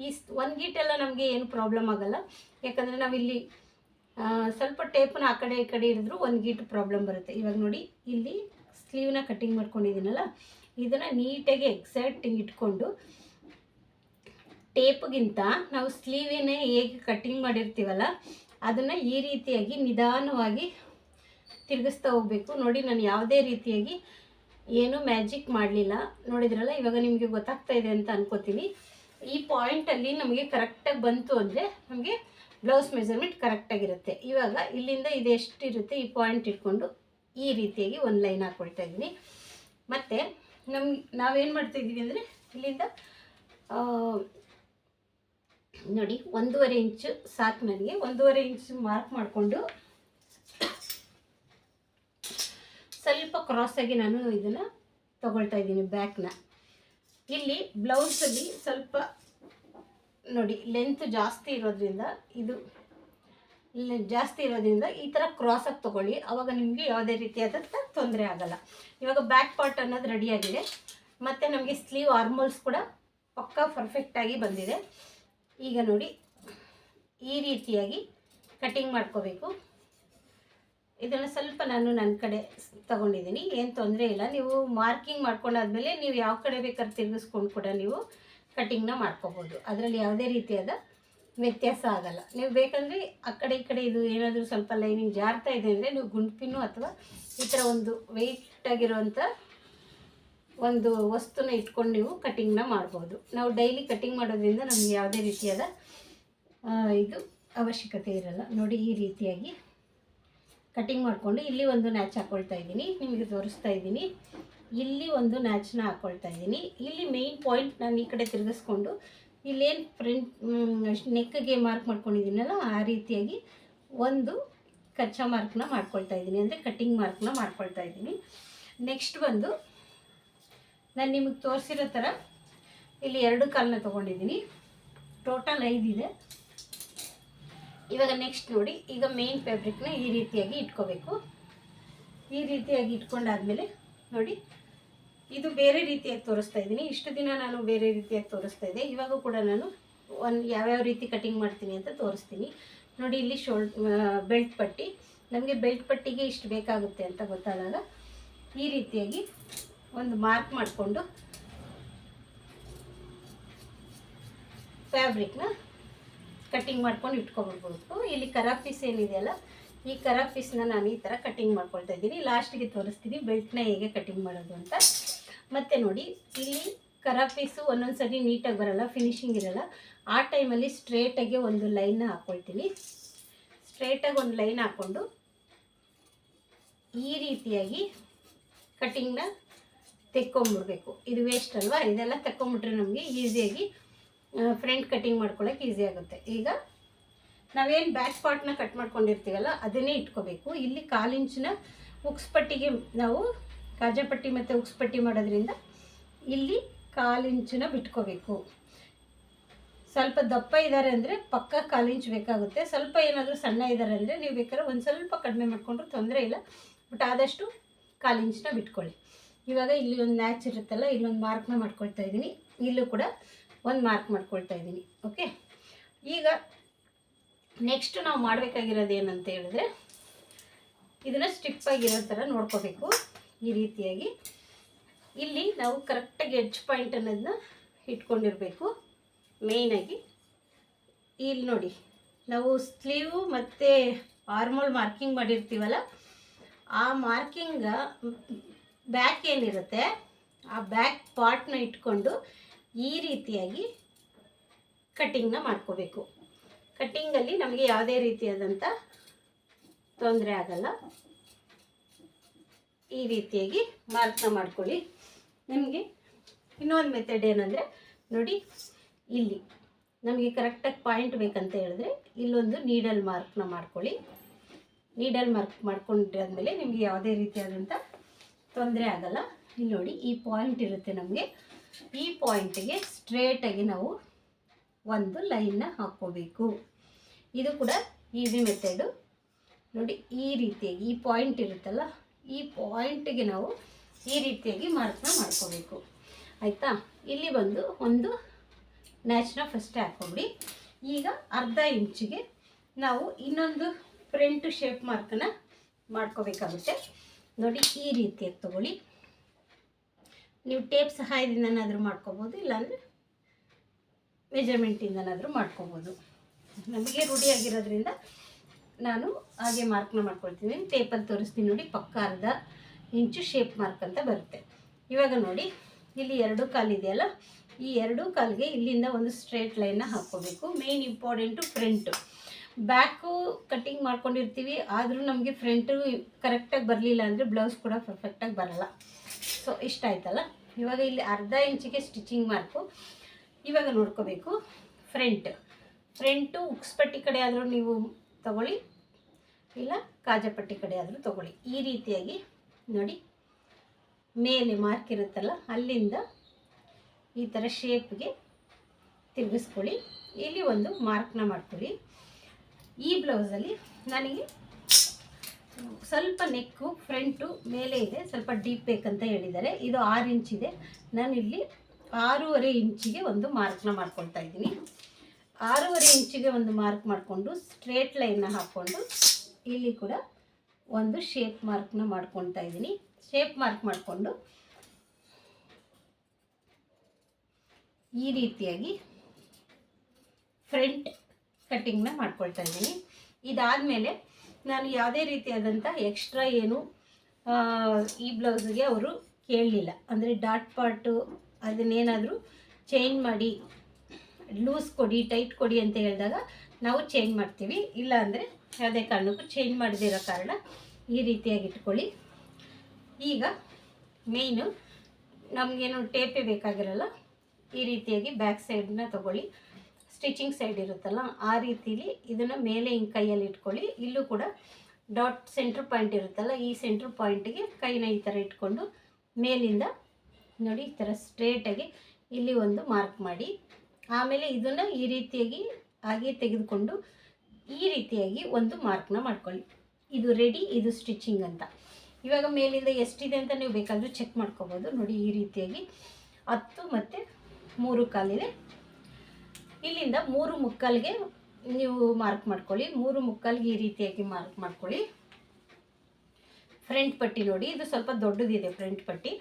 ಈ 1 ಗೀಟೆಲ್ಲ ನಮಗೆ ಏನು ಪ್ರಾಬ್ಲಮ್ ಆಗೋಲ್ಲ. ಯಾಕಂದರೆ ನಾವಿಲ್ಲಿ ಸ್ವಲ್ಪ ಟೇಪನ್ನ ಆ ಕಡೆ ಈ ಕಡೆ ಹಿಡಿದ್ರೂ 1 ಗೀಟು ಪ್ರಾಬ್ಲಮ್ ಬರುತ್ತೆ. ಇವಾಗ ನೋಡಿ ಇಲ್ಲಿ ಸ್ಲೀವ್ನ ಕಟ್ಟಿಂಗ್ ಮಾಡ್ಕೊಂಡಿದ್ದೀನಲ್ಲ, ಇದನ್ನು ನೀಟಾಗಿ ಎಕ್ಸಾಕ್ಟಿಂಗ್ ಇಟ್ಕೊಂಡು ಟೇಪ್ಗಿಂತ ನಾವು ಸ್ಲೀವಿನೇ ಹೇಗೆ ಕಟ್ಟಿಂಗ್ ಮಾಡಿರ್ತೀವಲ್ಲ ಅದನ್ನು ಈ ರೀತಿಯಾಗಿ ನಿಧಾನವಾಗಿ ತಿರುಗಿಸ್ತಾ ಹೋಗಬೇಕು. ನೋಡಿ ನಾನು ಯಾವುದೇ ರೀತಿಯಾಗಿ ಏನೂ ಮ್ಯಾಜಿಕ್ ಮಾಡಲಿಲ್ಲ. ನೋಡಿದ್ರಲ್ಲ, ಇವಾಗ ನಿಮಗೆ ಗೊತ್ತಾಗ್ತಾ ಇದೆ ಅಂತ ಅನ್ಕೋತೀನಿ. ಈ ಪಾಯಿಂಟಲ್ಲಿ ನಮಗೆ ಕರೆಕ್ಟಾಗಿ ಬಂತು ಅಂದರೆ ನಮಗೆ ಬ್ಲೌಸ್ ಮೆಜರ್ಮೆಂಟ್ ಕರೆಕ್ಟಾಗಿರುತ್ತೆ. ಇವಾಗ ಇಲ್ಲಿಂದ ಇದೆಷ್ಟಿರುತ್ತೆ ಈ ಪಾಯಿಂಟ್ ಇಟ್ಕೊಂಡು ಈ ರೀತಿಯಾಗಿ ಒಂದು ಲೈನ್ ಹಾಕ್ಕೊಳ್ತಾ ಇದ್ದೀನಿ. ಮತ್ತು ನಾವೇನು ಮಾಡ್ತಾಯಿದ್ದೀವಿ ಅಂದರೆ ಇಲ್ಲಿಂದ ನೋಡಿ 1.5 ಇಂಚು ಸಾಕು ನನಗೆ. 1.5 ಇಂಚು ಮಾರ್ಕ್ ಮಾಡಿಕೊಂಡು ಸ್ವಲ್ಪ ಕ್ರಾಸಾಗಿ ನಾನು ಇದನ್ನು ತೊಗೊಳ್ತಾ ಇದ್ದೀನಿ ಬ್ಯಾಕ್ನ. ಇಲ್ಲಿ ಬ್ಲೌಸಲ್ಲಿ ಸ್ವಲ್ಪ ನೋಡಿ ಲೆಂತ್ ಜಾಸ್ತಿ ಇರೋದ್ರಿಂದ ಈ ಥರ ಕ್ರಾಸಾಗಿ ತೊಗೊಳ್ಳಿ. ಆವಾಗ ನಿಮಗೆ ಯಾವುದೇ ರೀತಿಯಾದಂಥ ತೊಂದರೆ ಆಗೋಲ್ಲ. ಇವಾಗ ಬ್ಯಾಕ್ ಪಾರ್ಟ್ ಅನ್ನೋದು ರೆಡಿಯಾಗಿದೆ. ಮತ್ತು ನಮಗೆ ಸ್ಲೀವ್ ಆರ್ಮೋಲ್ಸ್ ಕೂಡ ಪಕ್ಕಾ ಪರ್ಫೆಕ್ಟಾಗಿ ಬಂದಿದೆ. ಈಗ ನೋಡಿ ಈ ರೀತಿಯಾಗಿ ಕಟ್ಟಿಂಗ್ ಮಾಡ್ಕೋಬೇಕು. ಇದನ್ನು ಸ್ವಲ್ಪ ನಾನು ನನ್ನ ಕಡೆ ತೊಗೊಂಡಿದ್ದೀನಿ, ಏನು ತೊಂದರೆ ಇಲ್ಲ. ನೀವು ಮಾರ್ಕಿಂಗ್ ಮಾಡ್ಕೊಂಡಾದ್ಮೇಲೆ ನೀವು ಯಾವ ಕಡೆ ಬೇಕಾದ್ರೆ ತಿರುಗಿಸ್ಕೊಂಡು ಕೂಡ ನೀವು ಕಟ್ಟಿಂಗ್ನ ಮಾಡ್ಕೋಬೋದು. ಅದರಲ್ಲಿ ಯಾವುದೇ ರೀತಿಯಾದ ವ್ಯತ್ಯಾಸ ಆಗೋಲ್ಲ. ನೀವು ಬೇಕಂದರೆ ಆ ಕಡೆ ಈ ಕಡೆ ಇದು ಏನಾದರೂ ಸ್ವಲ್ಪ ಲೈನಿಂಗ್ ಜಾರ್ತಾ ಇದೆ ಅಂದರೆ ನೀವು ಗುಂಡ್ಪಿನ್ನು ಅಥವಾ ಈ ಥರ ಒಂದು ವೆಯ್ಟಾಗಿರುವಂಥ ಒಂದು ವಸ್ತುನ ಇಟ್ಕೊಂಡು ನೀವು ಕಟ್ಟಿಂಗ್ನ ಮಾಡ್ಬೋದು. ನಾವು ಡೈಲಿ ಕಟ್ಟಿಂಗ್ ಮಾಡೋದ್ರಿಂದ ನಮಗೆ ಯಾವುದೇ ರೀತಿಯಾದ ಇದು ಅವಶ್ಯಕತೆ ಇರಲ್ಲ. ನೋಡಿ ಈ ರೀತಿಯಾಗಿ ಕಟ್ಟಿಂಗ್ ಮಾಡಿಕೊಂಡು ಇಲ್ಲಿ ಒಂದು ನ್ಯಾಚ್ ಹಾಕ್ಕೊಳ್ತಾ ಇದ್ದೀನಿ, ನಿಮಗೆ ತೋರಿಸ್ತಾ ಇದ್ದೀನಿ. ಇಲ್ಲಿ ಒಂದು ನ್ಯಾಚ್ನ ಹಾಕ್ಕೊಳ್ತಾ ಇದ್ದೀನಿ. ಇಲ್ಲಿ ಮೇಯ್ನ್ ಪಾಯಿಂಟ್ ನಾನು ಈ ಕಡೆ ತಿರುಗಿಸ್ಕೊಂಡು ಇಲ್ಲೇನು ಫ್ರಂಟ್ ನೆಕ್ಗೆ ಮಾರ್ಕ್ ಮಾಡ್ಕೊಂಡಿದ್ದೀನಲ್ಲ ಆ ರೀತಿಯಾಗಿ ಒಂದು ಕಚ್ಚಾ ಮಾರ್ಕ್ನ ಮಾಡ್ಕೊಳ್ತಾ ಇದ್ದೀನಿ, ಅಂದರೆ ಕಟ್ಟಿಂಗ್ ಮಾರ್ಕ್ನ ಮಾಡ್ಕೊಳ್ತಾ ಇದ್ದೀನಿ. ನೆಕ್ಸ್ಟ್ ಬಂದು ನಾನು ನಿಮಗೆ ತೋರಿಸಿರೋ ಥರ ಇಲ್ಲಿ 2 ಕಾಲನ್ನ ತೊಗೊಂಡಿದ್ದೀನಿ. ಟೋಟಲ್ 5 ಇದೆ. ಇವಾಗ ನೆಕ್ಸ್ಟ್ ನೋಡಿ, ಈಗ ಮೇನ್ ಫ್ಯಾಬ್ರಿಕ್ನ ಈ ರೀತಿಯಾಗಿ ಇಟ್ಕೋಬೇಕು. ಈ ರೀತಿಯಾಗಿ ಇಟ್ಕೊಂಡಾದ್ಮೇಲೆ ನೋಡಿ ಇದು ಬೇರೆ ರೀತಿಯಾಗಿ ತೋರಿಸ್ತಾ ಇದ್ದೀನಿ. ಇಷ್ಟು ದಿನ ನಾನು ಬೇರೆ ರೀತಿಯಾಗಿ ತೋರಿಸ್ತಾ ಇದ್ದೆ. ಇವಾಗ ಕೂಡ ನಾನು ಯಾವ್ಯಾವ ರೀತಿ ಕಟ್ಟಿಂಗ್ ಮಾಡ್ತೀನಿ ಅಂತ ತೋರಿಸ್ತೀನಿ. ನೋಡಿ ಇಲ್ಲಿ ಬೆಲ್ಟ್ ಪಟ್ಟಿ, ನಮಗೆ ಬೆಲ್ಟ್ ಪಟ್ಟಿಗೆ ಇಷ್ಟು ಬೇಕಾಗುತ್ತೆ ಅಂತ ಗೊತ್ತಾದಾಗ ಈ ರೀತಿಯಾಗಿ ಒಂದು ಮಾರ್ಕ್ ಮಾಡಿಕೊಂಡು ಫ್ಯಾಬ್ರಿಕ್ನ ಕಟ್ಟಿಂಗ್ ಮಾಡ್ಕೊಂಡು ಇಟ್ಕೊಬಿಡ್ಬೋದು. ಇಲ್ಲಿ ಕರಾ ಪೀಸ್ ಏನಿದೆಯಲ್ಲ, ಈ ಕರಾ ಪೀಸ್ನ ನಾನು ಈ ಥರ ಕಟ್ಟಿಂಗ್ ಮಾಡ್ಕೊಳ್ತಾ ಇದ್ದೀನಿ. ಲಾಸ್ಟಿಗೆ ತೋರಿಸ್ತೀನಿ ಬೆಲ್ಟ್ನ ಹೇಗೆ ಕಟ್ಟಿಂಗ್ ಮಾಡೋದು ಅಂತ. ಮತ್ತು ನೋಡಿ ಇಲ್ಲಿ ಕರ ಪೀಸು ಒಂದೊಂದು ಸರಿ ನೀಟಾಗಿ ಬರಲ್ಲ, ಫಿನಿಶಿಂಗ್ ಇರಲ್ಲ. ಆ ಟೈಮಲ್ಲಿ ಸ್ಟ್ರೇಟಾಗಿ ಒಂದು ಲೈನ್ನ ಹಾಕ್ಕೊಳ್ತೀನಿ. ಸ್ಟ್ರೇಟಾಗಿ ಒಂದು ಲೈನ್ ಹಾಕ್ಕೊಂಡು ಈ ರೀತಿಯಾಗಿ ಕಟ್ಟಿಂಗ್ನ ತೆಕ್ಕೊಂಬಿಡ್ಬೇಕು. ಇದು ವೇಸ್ಟ್ ಅಲ್ವಾ, ಇದೆಲ್ಲ ತೆಕ್ಕೊಂಬಿಟ್ರೆ ನಮಗೆ ಈಸಿಯಾಗಿ ಫ್ರಂಟ್ ಕಟ್ಟಿಂಗ್ ಮಾಡ್ಕೊಳ್ಳೋಕೆ ಈಸಿ ಆಗುತ್ತೆ. ಈಗ ನಾವೇನು ಬ್ಯಾಕ್ ಪಾರ್ಟ್ನ ಕಟ್ ಮಾಡ್ಕೊಂಡಿರ್ತೀವಲ್ಲ ಅದನ್ನೇ ಇಟ್ಕೋಬೇಕು. ಇಲ್ಲಿ 1/4 ಇಂಚಿನ ಉಕ್ಸ್ಪಟ್ಟಿಗೆ ನಾವು ಕಾಜಾಪಟ್ಟಿ ಮತ್ತು ಉಕ್ಸ್ಪಟ್ಟಿ ಮಾಡೋದ್ರಿಂದ ಇಲ್ಲಿ 1/4 ಇಂಚನ್ನ ಬಿಟ್ಕೋಬೇಕು. ಸ್ವಲ್ಪ ದಪ್ಪ ಇದ್ದಾರೆ ಅಂದರೆ ಪಕ್ಕ 1/4 ಇಂಚ್ ಬೇಕಾಗುತ್ತೆ. ಸ್ವಲ್ಪ ಏನಾದರೂ ಸಣ್ಣ ಇದ್ದಾರೆ ಅಂದರೆ ನೀವು ಬೇಕಾದ್ರೆ ಒಂದು ಸ್ವಲ್ಪ ಕಡಿಮೆ ಮಾಡಿಕೊಂಡ್ರೂ ತೊಂದರೆ ಇಲ್ಲ, ಬಟ್ ಆದಷ್ಟು 1/4 ಇಂಚನ್ನ ಬಿಟ್ಕೊಳ್ಳಿ. ಇವಾಗ ಇಲ್ಲಿ ಒಂದು ನ್ಯಾಚ್ ಇರುತ್ತಲ್ಲ, ಇಲ್ಲೊಂದು ಮಾರ್ಕ್ನ ಮಾಡ್ಕೊಳ್ತಾ ಇದ್ದೀನಿ, ಇಲ್ಲೂ ಕೂಡ ಒಂದು ಮಾರ್ಕ್ ಮಾಡ್ಕೊಳ್ತಾ ಇದ್ದೀನಿ. ಓಕೆ, ಈಗ ನೆಕ್ಸ್ಟ್ ನಾವು ಮಾಡಬೇಕಾಗಿರೋದು ಏನಂತ ಹೇಳಿದ್ರೆ ಇದನ್ನು ಸ್ಟಿಪ್ಪಾಗಿರೋ ಥರ ನೋಡ್ಕೋಬೇಕು. ಈ ರೀತಿಯಾಗಿ ಇಲ್ಲಿ ನಾವು ಕರೆಕ್ಟಾಗಿ ಎಡ್ಜ್ ಪಾಯಿಂಟ್ ಅನ್ನೋದನ್ನ ಇಟ್ಕೊಂಡಿರಬೇಕು. ಮೇಯ್ನಾಗಿ ಇಲ್ಲಿ ನೋಡಿ, ನಾವು ಸ್ಲೀವು ಮತ್ತು ಆರ್ಮೋಲ್ ಮಾರ್ಕಿಂಗ್ ಮಾಡಿರ್ತೀವಲ್ಲ, ಆ ಮಾರ್ಕಿಂಗ ಬ್ಯಾಕ್ ಏನಿರುತ್ತೆ ಆ ಬ್ಯಾಕ್ ಪಾರ್ಟ್ನ ಇಟ್ಕೊಂಡು ಈ ರೀತಿಯಾಗಿ ಕಟ್ಟಿಂಗ್ನ ಮಾಡ್ಕೋಬೇಕು. ಕಟ್ಟಿಂಗಲ್ಲಿ ನಮಗೆ ಯಾವುದೇ ರೀತಿಯಾದಂಥ ತೊಂದರೆ ಆಗಲ್ಲ. ಈ ರೀತಿಯಾಗಿ ಮಾರ್ಕ್ನ ಮಾಡ್ಕೊಳ್ಳಿ. ನಿಮಗೆ ಇನ್ನೊಂದು ಮೆಥಡ್ ಏನಂದರೆ ನೋಡಿ, ಇಲ್ಲಿ ನಮಗೆ ಕರೆಕ್ಟಾಗಿ ಪಾಯಿಂಟ್ ಬೇಕಂತ ಹೇಳಿದ್ರೆ ಇಲ್ಲೊಂದು ನೀಡಲ್ ಮಾರ್ಕ್ನ ಮಾಡ್ಕೊಳ್ಳಿ. ನೀಡಲ್ ಮಾರ್ಕ್ ಮಾಡ್ಕೊಂಡ್ರಾದ್ಮೇಲೆ ನಿಮಗೆ ಯಾವುದೇ ರೀತಿಯಾದಂಥ ತೊಂದರೆ ಆಗಲ್ಲ. ಇಲ್ಲಿ ನೋಡಿ, ಈ ಪಾಯಿಂಟ್ ಇರುತ್ತೆ ನಮಗೆ, ಈ ಪಾಯಿಂಟಿಗೆ ಸ್ಟ್ರೇಟಾಗಿ ನಾವು ಒಂದು ಲೈನ್ನ ಹಾಕ್ಕೋಬೇಕು. ಇದು ಕೂಡ ಈಸಿ ಮೆಥಡು. ನೋಡಿ, ಈ ರೀತಿಯಾಗಿ ಈ ಪಾಯಿಂಟ್ ಇರುತ್ತಲ್ಲ, ಈ ಪಾಯಿಂಟಿಗೆ ನಾವು ಈ ರೀತಿಯಾಗಿ ಮಾರ್ಕ್ನ ಮಾಡ್ಕೋಬೇಕು. ಆಯಿತಾ? ಇಲ್ಲಿ ಬಂದು ಒಂದು ನ್ಯಾಚ್ನ ಫಸ್ಟೇ ಹಾಕ್ಕೊಂಬಿಡಿ. ಈಗ 1/2 ಇಂಚಿಗೆ ನಾವು ಇನ್ನೊಂದು ಫ್ರಂಟ್ ಶೇಪ್ ಮಾರ್ಕನ್ನು ಮಾಡ್ಕೋಬೇಕಾಗುತ್ತೆ. ನೋಡಿ, ಈ ರೀತಿಯಾಗಿ ತೊಗೊಳ್ಳಿ. ನೀವು ಟೇಪ್ ಸಹಾಯದಿಂದನಾದರೂ ಮಾಡ್ಕೋಬೋದು, ಇಲ್ಲಾಂದರೆ ಮೆಜರ್ಮೆಂಟಿಂದನಾದರೂ ಮಾಡ್ಕೋಬೋದು. ನಮಗೆ ರೂಢಿಯಾಗಿರೋದ್ರಿಂದ ನಾನು ಹಾಗೆ ಮಾರ್ಕ್ನ ಮಾಡ್ಕೊಳ್ತೀನಿ. ಟೇಪಲ್ಲಿ ತೋರಿಸ್ತೀನಿ ನೋಡಿ, ಪಕ್ಕ 1/2 ಇಂಚು ಶೇಪ್ ಮಾರ್ಕ್ ಅಂತ ಬರುತ್ತೆ. ಇವಾಗ ನೋಡಿ, ಇಲ್ಲಿ 2 ಕಾಲು ಇದೆಯಲ್ಲ, ಈ 2 ಕಾಲಿಗೆ ಇಲ್ಲಿಂದ ಒಂದು ಸ್ಟ್ರೇಟ್ ಲೈನ್ನ ಹಾಕ್ಕೋಬೇಕು. Main important front. Back cutting ಮಾಡ್ಕೊಂಡಿರ್ತೀವಿ, ಆದರೂ ನಮಗೆ ಫ್ರಂಟು ಕರೆಕ್ಟಾಗಿ ಬರಲಿಲ್ಲ ಅಂದರೆ ಬ್ಲೌಸ್ ಕೂಡ ಪರ್ಫೆಕ್ಟಾಗಿ ಬರಲ್ಲ. ಸೊ ಇಷ್ಟ ಆಯ್ತಲ್ಲ. ಇವಾಗ ಇಲ್ಲಿ 1/2 ಇಂಚಿಗೆ ಸ್ಟಿಚಿಂಗ್ ಮಾರ್ಕು. ಇವಾಗ ನೋಡ್ಕೋಬೇಕು ಫ್ರಂಟು ಉಕ್ಸ್ಪಟ್ಟಿ ಕಡೆ ಆದರೂ ನೀವು ತಗೊಳ್ಳಿ, ಇಲ್ಲ ಕಾಜಾಪಟ್ಟಿ ಕಡೆ ಆದರೂ ತಗೊಳ್ಳಿ. ಈ ರೀತಿಯಾಗಿ ನೋಡಿ, ಮೇಲೆ ಮಾರ್ಕ್ ಇರುತ್ತಲ್ಲ, ಅಲ್ಲಿಂದ ಈ ಥರ ಶೇಪ್ಗೆ ತಿರುಗಿಸ್ಕೊಳ್ಳಿ. ಇಲ್ಲಿ ಒಂದು ಮಾರ್ಕ್ನ ಮಾಡ್ಕೊಳ್ಳಿ. ಈ ಬ್ಲೌಸಲ್ಲಿ ನನಗೆ ಸ್ವಲ್ಪ ನೆಕ್ಕು ಫ್ರಂಟು ಮೇಲೆ ಇದೆ, ಸ್ವಲ್ಪ ಡೀಪ್ ಬೇಕಂತ ಹೇಳಿದ್ದಾರೆ. ಇದು 6 ಇಂಚಿದೆ. ನಾನಿಲ್ಲಿ 6.5 ಇಂಚಿಗೆ ಒಂದು ಮಾರ್ಕ್ನ ಮಾಡ್ಕೊಳ್ತಾ ಇದ್ದೀನಿ. 6.5 ಇಂಚಿಗೆ ಒಂದು ಮಾರ್ಕ್ ಮಾಡಿಕೊಂಡು ಸ್ಟ್ರೇಟ್ ಲೈನ್ನ ಹಾಕ್ಕೊಂಡು ಇಲ್ಲಿ ಕೂಡ ಒಂದು ಶೇಪ್ ಮಾರ್ಕ್ನ ಮಾಡ್ಕೊಳ್ತಾ ಇದ್ದೀನಿ. ಶೇಪ್ ಮಾರ್ಕ್ ಮಾಡಿಕೊಂಡು ಈ ರೀತಿಯಾಗಿ ಫ್ರಂಟ್ ಕಟ್ಟಿಂಗ್ನ ಮಾಡ್ಕೊಳ್ತಾ ಇದ್ದೀನಿ. ಇದಾದಮೇಲೆ ನಾನು ಯಾವುದೇ ರೀತಿಯಾದಂಥ ಎಕ್ಸ್ಟ್ರಾ ಏನು ಈ ಬ್ಲೌಸಿಗೆ ಅವರು ಕೇಳಲಿಲ್ಲ. ಅಂದರೆ ಡಾಟ್ ಪಾರ್ಟು ಅದನ್ನೇನಾದರೂ ಚೇಂಜ್ ಮಾಡಿ, ಲೂಸ್ ಕೊಡಿ, ಟೈಟ್ ಕೊಡಿ ಅಂತ ಹೇಳಿದಾಗ ನಾವು ಚೇಂಜ್ ಮಾಡ್ತೀವಿ. ಇಲ್ಲ ಅಂದರೆ ಯಾವುದೇ ಕಾರಣಕ್ಕೂ ಚೇಂಜ್ ಮಾಡದಿರೋ ಕಾರಣ ಈ ರೀತಿಯಾಗಿ ಇಟ್ಕೊಳ್ಳಿ. ಈಗ ಮೇಯ್ನು ನಮಗೇನು ಟೇಪೇ ಬೇಕಾಗಿರಲ್ಲ. ಈ ರೀತಿಯಾಗಿ ಬ್ಯಾಕ್ ಸೈಡನ್ನ ತೊಗೊಳ್ಳಿ. ಸ್ಟಿಚಿಂಗ್ ಸೈಡ್ ಇರುತ್ತಲ್ಲ, ಆ ರೀತಿಲಿ ಇದನ್ನು ಮೇಲೆ ಹಿಂಗೆ ಕೈಯಲ್ಲಿ ಇಟ್ಕೊಳ್ಳಿ. ಇಲ್ಲೂ ಕೂಡ ಡಾಟ್ ಸೆಂಟ್ರ್ ಪಾಯಿಂಟ್ ಇರುತ್ತಲ್ಲ, ಈ ಸೆಂಟ್ರ್ ಪಾಯಿಂಟಿಗೆ ಕೈನ ಈ ಥರ ಇಟ್ಕೊಂಡು ಮೇಲಿಂದ ನೋಡಿ ಈ ಥರ ಸ್ಟ್ರೇಟಾಗಿ ಇಲ್ಲಿ ಒಂದು ಮಾರ್ಕ್ ಮಾಡಿ, ಆಮೇಲೆ ಇದನ್ನು ಈ ರೀತಿಯಾಗಿ ಹಾಗೆ ತೆಗೆದುಕೊಂಡು ಈ ರೀತಿಯಾಗಿ ಒಂದು ಮಾರ್ಕ್ನ ಮಾಡ್ಕೊಳ್ಳಿ. ಇದು ರೆಡಿ, ಇದು ಸ್ಟಿಚಿಂಗ್ ಅಂತ. ಇವಾಗ ಮೇಲಿಂದ ಎಷ್ಟಿದೆ ಅಂತ ನೀವು ಬೇಕಾದರೂ ಚೆಕ್ ಮಾಡ್ಕೋಬೋದು. ನೋಡಿ, ಈ ರೀತಿಯಾಗಿ 10 ಮತ್ತು 3 ಕಾಲಿದೆ. ಇಲ್ಲಿಂದ 3 ಮುಕ್ಕಾಲಿಗೆ ನೀವು ಮಾರ್ಕ್ ಮಾಡ್ಕೊಳ್ಳಿ. 3 ಮುಕ್ಕಾಲಿಗೆ ಈ ರೀತಿಯಾಗಿ ಮಾರ್ಕ್ ಮಾಡ್ಕೊಳ್ಳಿ. ಫ್ರಂಟ್ ಪಟ್ಟಿ ನೋಡಿ, ಇದು ಸ್ವಲ್ಪ ದೊಡ್ಡದಿದೆ ಫ್ರಂಟ್ ಪಟ್ಟಿ,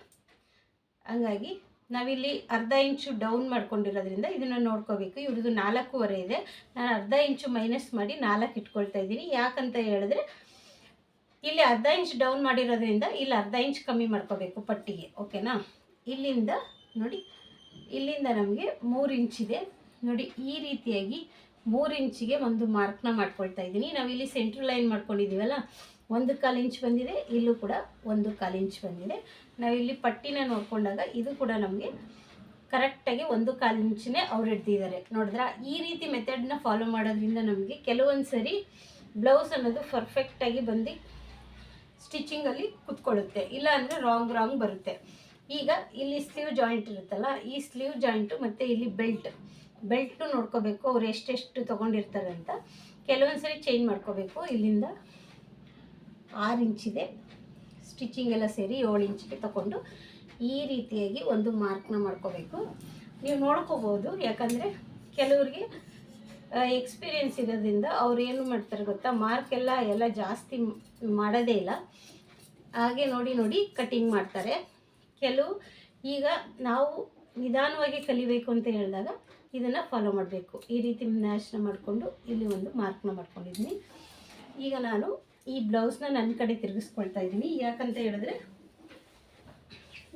ಹಂಗಾಗಿ ನಾವಿಲ್ಲಿ 1/2 ಇಂಚು ಡೌನ್ ಮಾಡ್ಕೊಂಡಿರೋದ್ರಿಂದ ಇದನ್ನು ನೋಡ್ಕೋಬೇಕು. ಇವ್ರದ್ದು 4.25 ಇದೆ, ನಾನು 1/2 ಇಂಚು ಮೈನಸ್ ಮಾಡಿ 4 ಇಟ್ಕೊಳ್ತಾ ಇದ್ದೀನಿ. ಯಾಕಂತ ಹೇಳಿದ್ರೆ ಇಲ್ಲಿ 1/2 ಇಂಚ್ ಡೌನ್ ಮಾಡಿರೋದ್ರಿಂದ ಇಲ್ಲಿ 1/2 ಇಂಚ್ ಕಮ್ಮಿ ಮಾಡ್ಕೋಬೇಕು ಪಟ್ಟಿಗೆ. ಓಕೆನಾ? ಇಲ್ಲಿಂದ ನೋಡಿ ಇಲ್ಲಿಂದ ನಮಗೆ 3 ಇಂಚಿದೆ ನೋಡಿ. ಈ ರೀತಿಯಾಗಿ 3 ಇಂಚಿಗೆ ಒಂದು ಮಾರ್ಕ್ನ ಮಾಡ್ಕೊಳ್ತಾ ಇದ್ದೀನಿ. ನಾವಿಲ್ಲಿ ಸೆಂಟ್ರ್ ಲೈನ್ ಮಾಡ್ಕೊಂಡಿದ್ದೀವಲ್ಲ, 1/4 ಇಂಚ್ ಬಂದಿದೆ, ಇಲ್ಲೂ ಕೂಡ 1/4 ಇಂಚ್ ಬಂದಿದೆ. ನಾವಿಲ್ಲಿ ಪಟ್ಟಿನ ನೋಡಿಕೊಂಡಾಗ ಇದು ಕೂಡ ನಮಗೆ ಕರೆಕ್ಟಾಗಿ 1/4 ಇಂಚನೇ ಅವ್ರು ಹಿಡ್ದಿದ್ದಾರೆ. ನೋಡಿದ್ರಾ? ಈ ರೀತಿ ಮೆಥಡ್ನ ಫಾಲೋ ಮಾಡೋದ್ರಿಂದ ನಮಗೆ ಕೆಲವೊಂದು ಸರಿ ಬ್ಲೌಸ್ ಅನ್ನೋದು ಪರ್ಫೆಕ್ಟಾಗಿ ಬಂದು ಸ್ಟಿಚಿಂಗಲ್ಲಿ ಕುತ್ಕೊಳ್ಳುತ್ತೆ, ಇಲ್ಲ ಅಂದರೆ ರಾಂಗ್ ಬರುತ್ತೆ. ಈಗ ಇಲ್ಲಿ ಸ್ಲೀವ್ ಜಾಯಿಂಟ್ ಇರುತ್ತಲ್ಲ, ಈ ಸ್ಲೀವ್ ಜಾಯಿಂಟು ಮತ್ತು ಇಲ್ಲಿ ಬೆಲ್ಟು ನೋಡ್ಕೋಬೇಕು ಅವ್ರು ಎಷ್ಟೆಷ್ಟು ತೊಗೊಂಡಿರ್ತಾರೆ ಅಂತ. ಕೆಲವೊಂದು ಸರಿ ಚೇಂಜ್ ಮಾಡ್ಕೋಬೇಕು. ಇಲ್ಲಿಂದ 6 ಇಂಚಿದೆ, ಸ್ಟಿಚಿಂಗ್ ಎಲ್ಲ ಸೇರಿ 7 ಇಂಚಿಗೆ ತಗೊಂಡು ಈ ರೀತಿಯಾಗಿ ಒಂದು ಮಾರ್ಕ್ನ ಮಾಡ್ಕೋಬೇಕು. ನೀವು ನೋಡ್ಕೋಬೋದು, ಯಾಕಂದರೆ ಕೆಲವ್ರಿಗೆ ಎಕ್ಸ್ಪೀರಿಯೆನ್ಸ್ ಇರೋದ್ರಿಂದ ಅವ್ರು ಏನು ಮಾಡ್ತಾರೆ ಗೊತ್ತಾ, ಮಾರ್ಕ್ ಎಲ್ಲ ಜಾಸ್ತಿ ಮಾಡೋದೇ ಇಲ್ಲ, ಹಾಗೆ ನೋಡಿ ಕಟಿಂಗ್ ಮಾಡ್ತಾರೆ. ಕೆಲವು ಈಗ ನಾವು ನಿಧಾನವಾಗಿ ಕಲಿಬೇಕು ಅಂತ ಹೇಳಿದಾಗ ಇದನ್ನು ಫಾಲೋ ಮಾಡಬೇಕು. ಈ ರೀತಿ ಮ್ಯಾಚ್ನ ಮಾಡಿಕೊಂಡು ಇಲ್ಲಿ ಒಂದು ಮಾರ್ಕ್ನ ಮಾಡ್ಕೊಂಡಿದ್ದೀನಿ. ಈಗ ನಾನು ಈ ಬ್ಲೌಸ್ನ ನನ್ನ ಕಡೆ ತಿರುಗಿಸ್ಕೊಳ್ತಾ ಇದ್ದೀನಿ. ಯಾಕಂತ ಹೇಳಿದ್ರೆ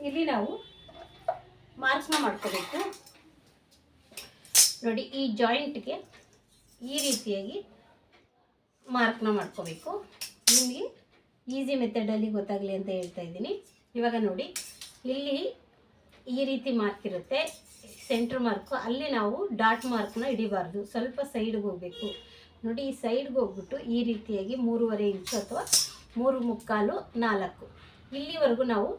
ಇಲ್ಲಿ ನಾವು ಮಾರ್ಕ್ನ ಮಾಡ್ಕೋಬೇಕು ನೋಡಿ. ಈ ಜಾಯಿಂಟ್ಗೆ ಈ ರೀತಿಯಾಗಿ ಮಾರ್ಕ್ನ ಮಾಡ್ಕೋಬೇಕು. ನಿಮಗೆ ಈಸಿ ಮೆಥಡಲ್ಲಿ ಗೊತ್ತಾಗಲಿ ಅಂತ ಹೇಳ್ತಾ ಇದ್ದೀನಿ. ಇವಾಗ ನೋಡಿ, ಇಲ್ಲಿ ಈ ರೀತಿ ಮಾರ್ಕ್ ಇರುತ್ತೆ, ಸೆಂಟ್ರ್ ಮಾರ್ಕು. ಅಲ್ಲಿ ನಾವು ಡಾಟ್ ಮಾರ್ಕ್ನ ಹಿಡಿಬಾರ್ದು, ಸ್ವಲ್ಪ ಸೈಡ್ಗೆ ಹೋಗಬೇಕು ನೋಡಿ. ಈ ಸೈಡ್ಗೆ ಹೋಗ್ಬಿಟ್ಟು ಈ ರೀತಿಯಾಗಿ 3.5 ಇಂಚು ಅಥವಾ 3/4, 4 ಇಲ್ಲಿವರೆಗೂ ನಾವು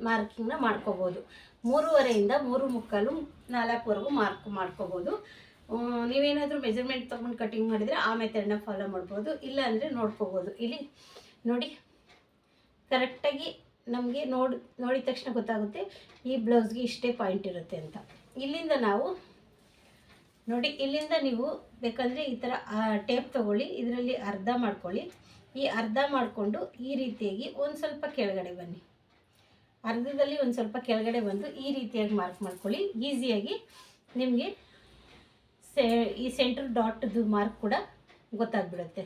ಮಾರ್ಕಿಂಗ್ನ ಮಾಡ್ಕೋಬೋದು. 3.5ಇಂದ 3/4, 4ವರೆಗೂ ಮಾರ್ಕ್ ಮಾಡ್ಕೋಬೋದು. ನೀವೇನಾದರೂ ಮೆಜರ್ಮೆಂಟ್ ತೊಗೊಂಡು ಕಟಿಂಗ್ ಮಾಡಿದರೆ ಆ ಮೆಥಡ್ನ ಫಾಲೋ ಮಾಡ್ಬೋದು, ಇಲ್ಲ ಅಂದರೆ ನೋಡ್ಕೋಬೋದು. ಇಲ್ಲಿ ನೋಡಿ, ಕರೆಕ್ಟಾಗಿ ನಮಗೆ ನೋಡಿದ ತಕ್ಷಣ ಗೊತ್ತಾಗುತ್ತೆ ಈ ಬ್ಲೌಸ್ಗೆ ಇಷ್ಟೇ ಪಾಯಿಂಟ್ ಇರುತ್ತೆ ಅಂತ. ಇಲ್ಲಿಂದ ನಾವು ನೋಡಿ, ಇಲ್ಲಿಂದ ನೀವು ಬೇಕಂದರೆ ಈ ಥರ ಟೇಪ್ ತೊಗೊಳ್ಳಿ, ಇದರಲ್ಲಿ ಅರ್ಧ ಮಾಡ್ಕೊಳ್ಳಿ. ಈ ಅರ್ಧ ಮಾಡಿಕೊಂಡು ಈ ರೀತಿಯಾಗಿ ಒಂದು ಸ್ವಲ್ಪ ಕೆಳಗಡೆ ಬನ್ನಿ, ಅರ್ಧದಲ್ಲಿ ಒಂದು ಸ್ವಲ್ಪ ಕೆಳಗಡೆ ಬಂದು ಈ ರೀತಿಯಾಗಿ ಮಾರ್ಕ್ ಮಾಡ್ಕೊಳ್ಳಿ. ಈಸಿಯಾಗಿ ನಿಮಗೆ ಈ ಸೆಂಟ್ರ್ ಡಾಟ್ದು ಮಾರ್ಕ್ ಕೂಡ ಗೊತ್ತಾಗ್ಬಿಡುತ್ತೆ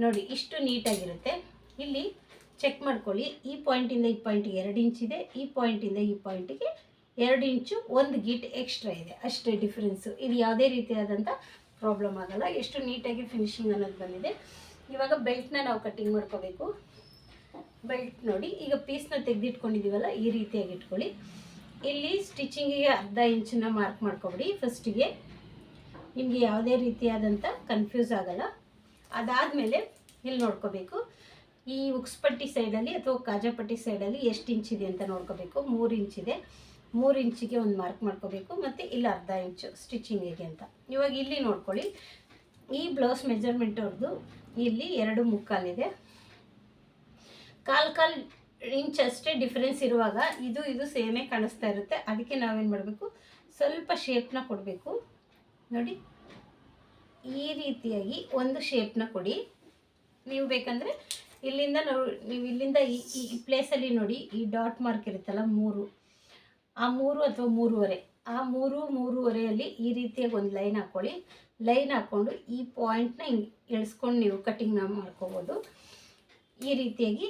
ನೋಡಿ. ಇಷ್ಟು ನೀಟಾಗಿರುತ್ತೆ. ಇಲ್ಲಿ ಚೆಕ್ ಮಾಡ್ಕೊಳ್ಳಿ, ಈ ಪಾಯಿಂಟಿಂದ ಈ ಪಾಯಿಂಟಿಗೆ 2 ಇಂಚಿದೆ, ಈ ಪಾಯಿಂಟಿಂದ ಈ ಪಾಯಿಂಟಿಗೆ 2 ಇಂಚು 1 ಗೀಟ್ ಎಕ್ಸ್ಟ್ರಾ ಇದೆ, ಅಷ್ಟೇ ಡಿಫ್ರೆನ್ಸು. ಇದು ಯಾವುದೇ ರೀತಿಯಾದಂಥ ಪ್ರಾಬ್ಲಮ್ ಆಗೋಲ್ಲ. ಎಷ್ಟು ನೀಟಾಗಿ ಫಿನಿಶಿಂಗ್ ಅನ್ನೋದು ಬಂದಿದೆ. ಇವಾಗ ಬೆಲ್ಟ್ನ ನಾವು ಕಟ್ಟಿಂಗ್ ಮಾಡ್ಕೋಬೇಕು. ಬೆಲ್ಟ್ ನೋಡಿ, ಈಗ ಪೀಸ್ನ ತೆಗೆದಿಟ್ಕೊಂಡಿದ್ದೀವಲ್ಲ, ಈ ರೀತಿಯಾಗಿ ಇಟ್ಕೊಳ್ಳಿ. ಇಲ್ಲಿ ಸ್ಟಿಚಿಂಗಿಗೆ 1/2 ಇಂಚನ್ನ ಮಾರ್ಕ್ ಮಾಡ್ಕೊಬಿಡಿ ಫಸ್ಟಿಗೆ, ನಿಮಗೆ ಯಾವುದೇ ರೀತಿಯಾದಂಥ ಕನ್ಫ್ಯೂಸ್ ಆಗೋಲ್ಲ. ಅದಾದಮೇಲೆ ಇಲ್ಲಿ ನೋಡ್ಕೋಬೇಕು, ಈ ಉಕ್ಸ್ಪಟ್ಟಿ ಸೈಡಲ್ಲಿ ಅಥವಾ ಕಾಜಾಪಟ್ಟಿ ಸೈಡಲ್ಲಿ ಎಷ್ಟು ಇಂಚಿದೆ ಅಂತ ನೋಡ್ಕೋಬೇಕು. 3 ಇಂಚಿದೆ, 3 ಇಂಚಿಗೆ ಒಂದು ಮಾರ್ಕ್ ಮಾಡ್ಕೋಬೇಕು. ಮತ್ತು ಇಲ್ಲಿ 1/2 ಇಂಚು ಸ್ಟಿಚಿಂಗಿಗೆ ಅಂತ. ಇವಾಗ ಇಲ್ಲಿ ನೋಡ್ಕೊಳ್ಳಿ, ಈ ಬ್ಲೌಸ್ ಮೆಜರ್ಮೆಂಟ್ ಅವ್ರದ್ದು ಇಲ್ಲಿ 2/4 ಇದೆ. 1/4 ಇಂಚ್ ಅಷ್ಟೇ ಡಿಫ್ರೆನ್ಸ್ ಇರುವಾಗ ಇದು ಸೇಮೇ ಕಾಣಿಸ್ತಾ ಇರುತ್ತೆ. ಅದಕ್ಕೆ ನಾವೇನು ಮಾಡಬೇಕು, ಸ್ವಲ್ಪ ಶೇಪ್ನ ಕೊಡಬೇಕು ನೋಡಿ. ಈ ರೀತಿಯಾಗಿ ಒಂದು ಶೇಪ್ನ ಕೊಡಿ. ನೀವು ಬೇಕಂದರೆ ಇಲ್ಲಿಂದ ನೀವು ಇಲ್ಲಿಂದ ಈ ಪ್ಲೇಸಲ್ಲಿ ನೋಡಿ, ಈ ಡಾಟ್ ಮಾರ್ಕ್ ಇರುತ್ತಲ್ಲ 3, ಆ 3 ಅಥವಾ 3.5, ಆ 3.5ಅಲ್ಲಿ ಈ ರೀತಿಯಾಗಿ ಒಂದು ಲೈನ್ ಹಾಕ್ಕೊಳ್ಳಿ. ಲೈನ್ ಹಾಕ್ಕೊಂಡು ಈ ಪಾಯಿಂಟ್ನ ಹಿಂಗೆ ಎಳ್ಸ್ಕೊಂಡು ನೀವು ಕಟಿಂಗ್ನ ಮಾಡ್ಕೋಬೋದು. ಈ ರೀತಿಯಾಗಿ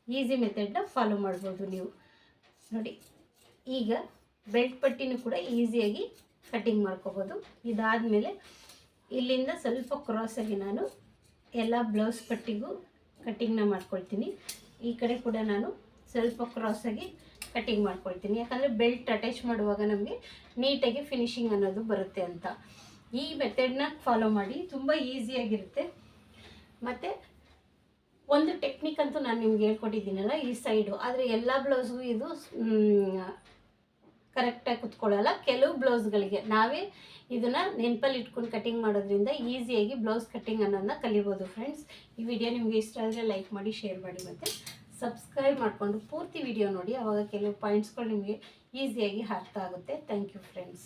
ಈಸಿ ಮೆಥಡ್ನ ಫಾಲೋ ಮಾಡ್ಬೋದು ನೀವು ನೋಡಿ. ಈಗ ಬೆಲ್ಟ್ ಪಟ್ಟಿನೂ ಕೂಡ ಈಸಿಯಾಗಿ ಕಟಿಂಗ್ ಮಾಡ್ಕೋಬೋದು. ಇದಾದಮೇಲೆ ಇಲ್ಲಿಂದ ಸ್ವಲ್ಪ ಕ್ರಾಸಾಗಿ ನಾನು ಎಲ್ಲ ಬ್ಲೌಸ್ ಪಟ್ಟಿಗೂ ಕಟಿಂಗ್ನ ಮಾಡ್ಕೊಳ್ತೀನಿ. ಈ ಕಡೆ ಕೂಡ ನಾನು ಸ್ವಲ್ಪ ಕ್ರಾಸಾಗಿ ಕಟಿಂಗ್ ಮಾಡ್ಕೊಳ್ತೀನಿ, ಯಾಕಂದರೆ ಬೆಲ್ಟ್ ಅಟ್ಯಾಚ್ ಮಾಡುವಾಗ ನಮಗೆ ನೀಟಾಗಿ ಫಿನಿಶಿಂಗ್ ಅನ್ನೋದು ಬರುತ್ತೆ ಅಂತ. ಈ ಮೆಥಡ್ನ ಫಾಲೋ ಮಾಡಿ, ತುಂಬ ಈಸಿಯಾಗಿರುತ್ತೆ. ಮತ್ತು ಒಂದು ಟೆಕ್ನಿಕ್ ಅಂತೂ ನಾನು ನಿಮ್ಗೆ ಹೇಳ್ಕೊಟ್ಟಿದ್ದೀನಲ್ಲ, ಈ ಸೈಡು, ಆದರೆ ಎಲ್ಲ ಬ್ಲೌಸ್ಗೂ ಇದು ಕರೆಕ್ಟಾಗಿ ಕುತ್ಕೊಳ್ಳಲ್ಲ. ಕೆಲವು ಬ್ಲೌಸ್ಗಳಿಗೆ ನಾವೇ ಇದನ್ನು ನೆನಪಲ್ಲಿ ಇಟ್ಕೊಂಡು ಕಟಿಂಗ್ ಮಾಡೋದ್ರಿಂದ ಈಸಿಯಾಗಿ ಬ್ಲೌಸ್ ಕಟ್ಟಿಂಗ್ ಅನ್ನೋದನ್ನ ಕಲಿಬೋದು. ಫ್ರೆಂಡ್ಸ್, ಈ ವಿಡಿಯೋ ನಿಮಗೆ ಇಷ್ಟ ಆದರೆ ಲೈಕ್ ಮಾಡಿ, ಶೇರ್ ಮಾಡಿ, ಮತ್ತು ಸಬ್ಸ್ಕ್ರೈಬ್ ಮಾಡಿಕೊಂಡು ಪೂರ್ತಿ ವಿಡಿಯೋ ನೋಡಿ. ಆವಾಗ ಕೆಲವು ಪಾಯಿಂಟ್ಸ್ಗಳು ನಿಮಗೆ ಈಸಿಯಾಗಿ ಅರ್ಥ ಆಗುತ್ತೆ. Thank you friends.